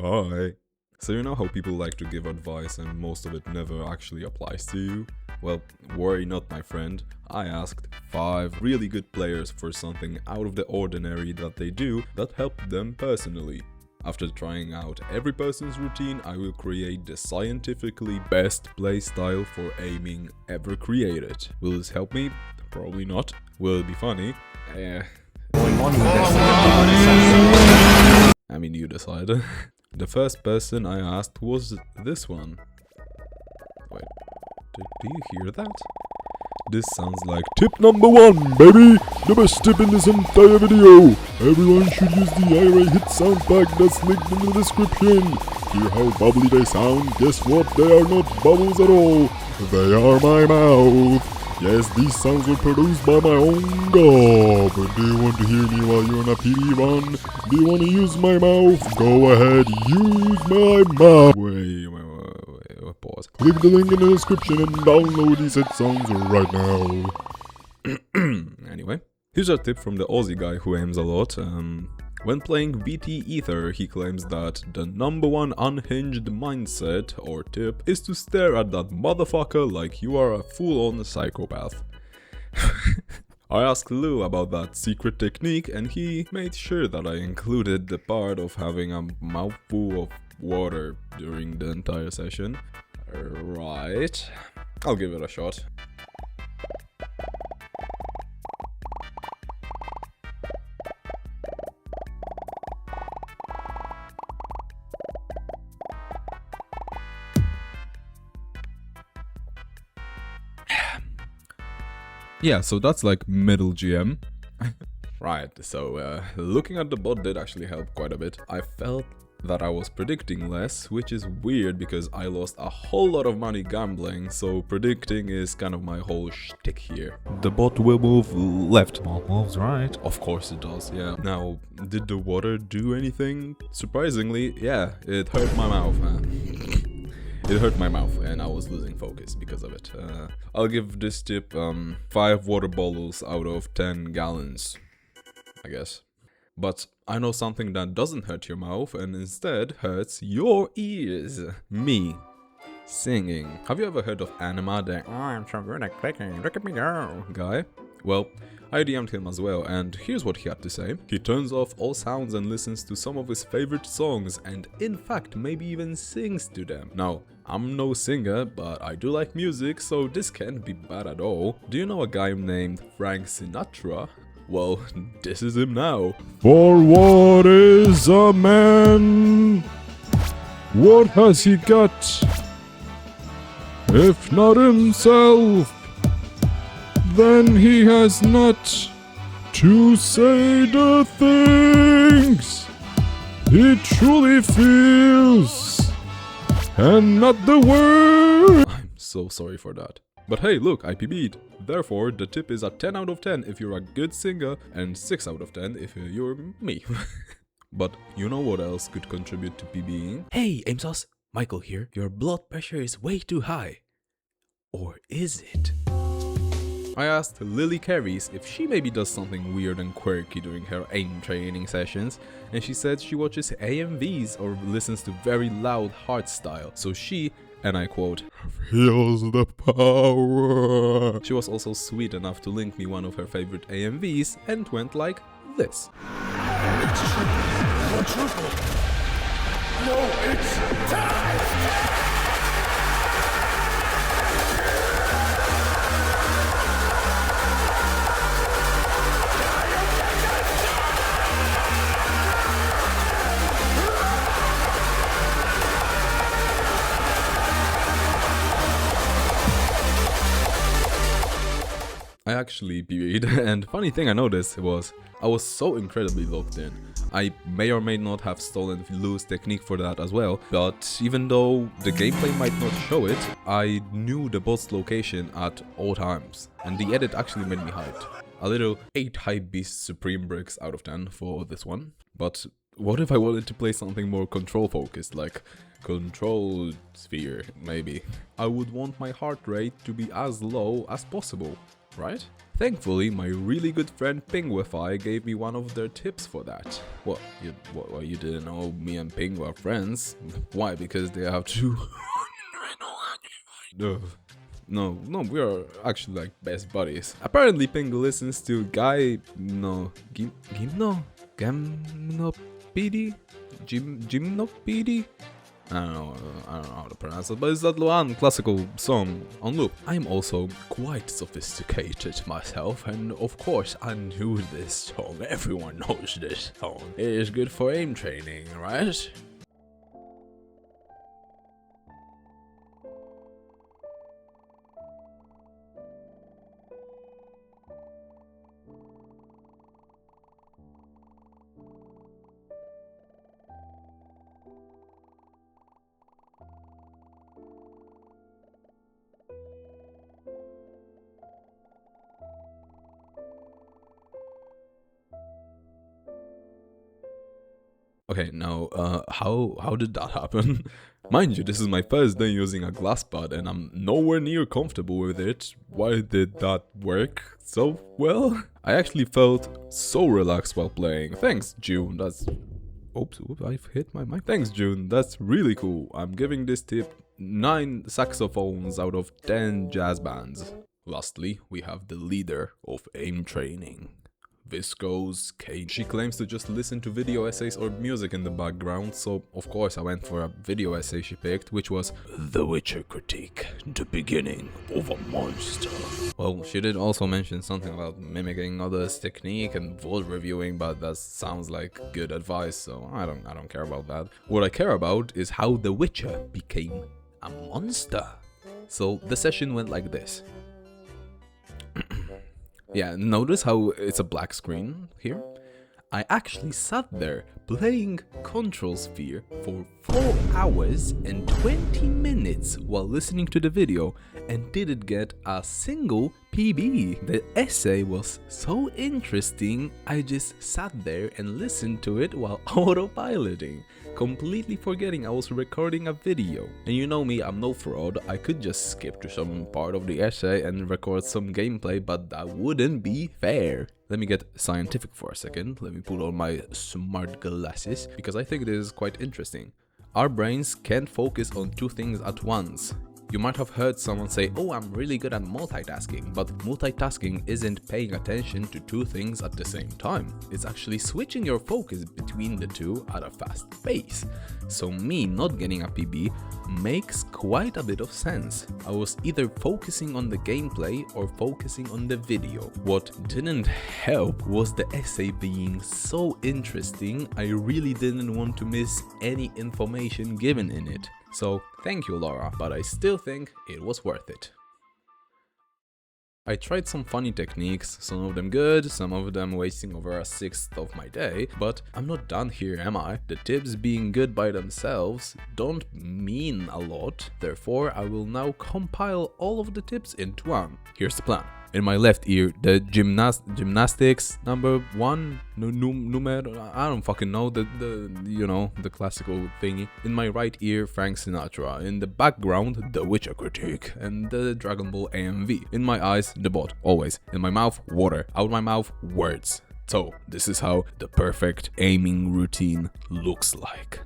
Hi. So you know how people like to give advice and most of it never actually applies to you? Well, worry not, my friend. I asked 5 really good players for something out of the ordinary that they do that helped them personally. After trying out every person's routine, I will create the scientifically best playstyle for aiming ever created. Will this help me? Probably not. Will it be funny? I mean, you decide. The first person I asked was this one. Wait, do you hear that? This sounds like tip number 1, baby! The best tip in this entire video! Everyone should use the IRA hit sound pack that's linked in the description. Hear how bubbly they sound? Guess what? They are not bubbles at all. They are my mouth. Yes, these sounds were produced by my own gob. Do you want to hear me while you're on a PD run? Do you want to use my mouth? Go ahead, use my mouth. Wait, pause. Click the link in the description and download these hit songs right now. Anyway, here's a tip from the Aussie guy who aims a lot. When playing VT Ether, he claims that the number 1 unhinged mindset or tip is to stare at that motherfucker like you are a full-on psychopath. I asked Lou about that secret technique and he made sure that I included the part of having a mouthful of water during the entire session. Right, I'll give it a shot. Yeah, so that's like middle GM. Right, so looking at the bot did actually help quite a bit. I felt that I was predicting less, which is weird because I lost a whole lot of money gambling, so predicting is kind of my whole shtick here. The bot will move left. Bot moves right. Of course it does, yeah. Now, did the water do anything? Surprisingly, yeah, it hurt my mouth, man. It hurt my mouth and I was losing focus because of it. I'll give this tip 5 water bottles out of 10 gallons, I guess. But I know something that doesn't hurt your mouth and instead hurts your ears. Me. Singing. Have you ever heard of Anima, the "Oh, I'm so good at clicking, look at me go" guy? Well, I DM'd him as well, and here's what he had to say. He turns off all sounds and listens to some of his favorite songs, and in fact, maybe even sings to them. Now, I'm no singer, but I do like music, so this can't be bad at all. Do you know a guy named Frank Sinatra? Well, this is him now. For what is a man? What has he got? If not himself, then he has not to say the things he truly feels, and not the word. I'm so sorry for that. But hey, look, I PB'd. Therefore, the tip is a 10 out of 10 if you're a good singer, and 6 out of 10 if you're me. But you know what else could contribute to PBing? Hey, AimSauce, Michael here. Your blood pressure is way too high. Or is it? I asked Lily Carries if she maybe does something weird and quirky during her aim training sessions, and she said she watches AMVs or listens to very loud hardstyle, so she, and I quote, feels the power. She was also sweet enough to link me one of her favorite AMVs and went like this. It's quadruple. No, it's time. I actually PB'd, and funny thing I noticed was I was so incredibly locked in. I may or may not have stolen Lou's technique for that as well, but even though the gameplay might not show it, I knew the bot's location at all times, and the edit actually made me hyped. A little 8 hype beast supreme bricks out of 10 for this one. But what if I wanted to play something more control focused, like Control Sphere maybe? I would want my heart rate to be as low as possible. right? Thankfully, my really good friend Pingwify gave me one of their tips for that. What, you didn't know me and Ping were friends? Why? Because they have two... No, we are actually like best buddies. Apparently Ping listens to Gymnopedi? I don't know how to pronounce it, but it's that one classical song on loop. I'm also quite sophisticated myself, and of course I knew this song. Everyone knows this song. It is good for aim training, right? Okay, now, how did that happen? Mind you, this is my first day using a glass pad and I'm nowhere near comfortable with it. Why did that work so well? I actually felt so relaxed while playing. Thanks, June, that's... Oops, I've hit my mic. Thanks, June, that's really cool. I'm giving this tip 9 saxophones out of 10 jazz bands. Lastly, we have the leader of aim training. Visco's Kate. She claims to just listen to video essays or music in the background, so of course I went for a video essay she picked, which was The Witcher Critique, the beginning of a monster. Well, she did also mention something about mimicking others' technique and VOD reviewing, but that sounds like good advice, so I don't care about that. What I care about is how The Witcher became a monster. So the session went like this. Yeah, notice how it's a black screen here? I actually sat there playing Control Sphere for 4 hours and 20 minutes while listening to the video and didn't get a single PB. The essay was so interesting, I just sat there and listened to it while autopiloting, completely forgetting I was recording a video. And you know me, I'm no fraud, I could just skip to some part of the essay and record some gameplay, but that wouldn't be fair. Let me get scientific for a second, let me put on my smart glasses, because I think this is quite interesting. Our brains can't focus on 2 things at once. You might have heard someone say, oh, I'm really good at multitasking, but multitasking isn't paying attention to 2 things at the same time. It's actually switching your focus between the 2 at a fast pace. So me not getting a PB makes quite a bit of sense. I was either focusing on the gameplay or focusing on the video. What didn't help was the essay being so interesting, I really didn't want to miss any information given in it. So thank you, Laura, but I still think it was worth it. I tried some funny techniques, some of them good, some of them wasting over a 1/6 of my day, but I'm not done here, am I? The tips being good by themselves don't mean a lot, therefore I will now compile all of the tips into one. Here's the plan. In my left ear, the gymnastics number 1, numero, I don't fucking know, the classical thingy. In my right ear, Frank Sinatra. In the background, The Witcher Critique and the Dragon Ball AMV. In my eyes, the bot, always. In my mouth, water. Out my mouth, words. So, this is how the perfect aiming routine looks like.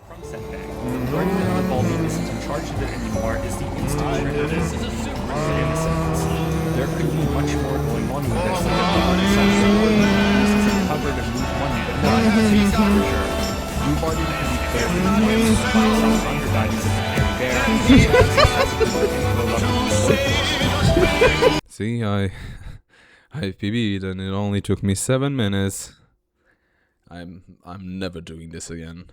From setback. The learning that the ball isn't in charge of it anymore is the instant trigger. This is a super innocence. There could be much more going on with this. This is a cover to move one unit. For sure. Move our unit to be clear. See, I PB'd and it only took me 7 minutes. I'm never doing this again.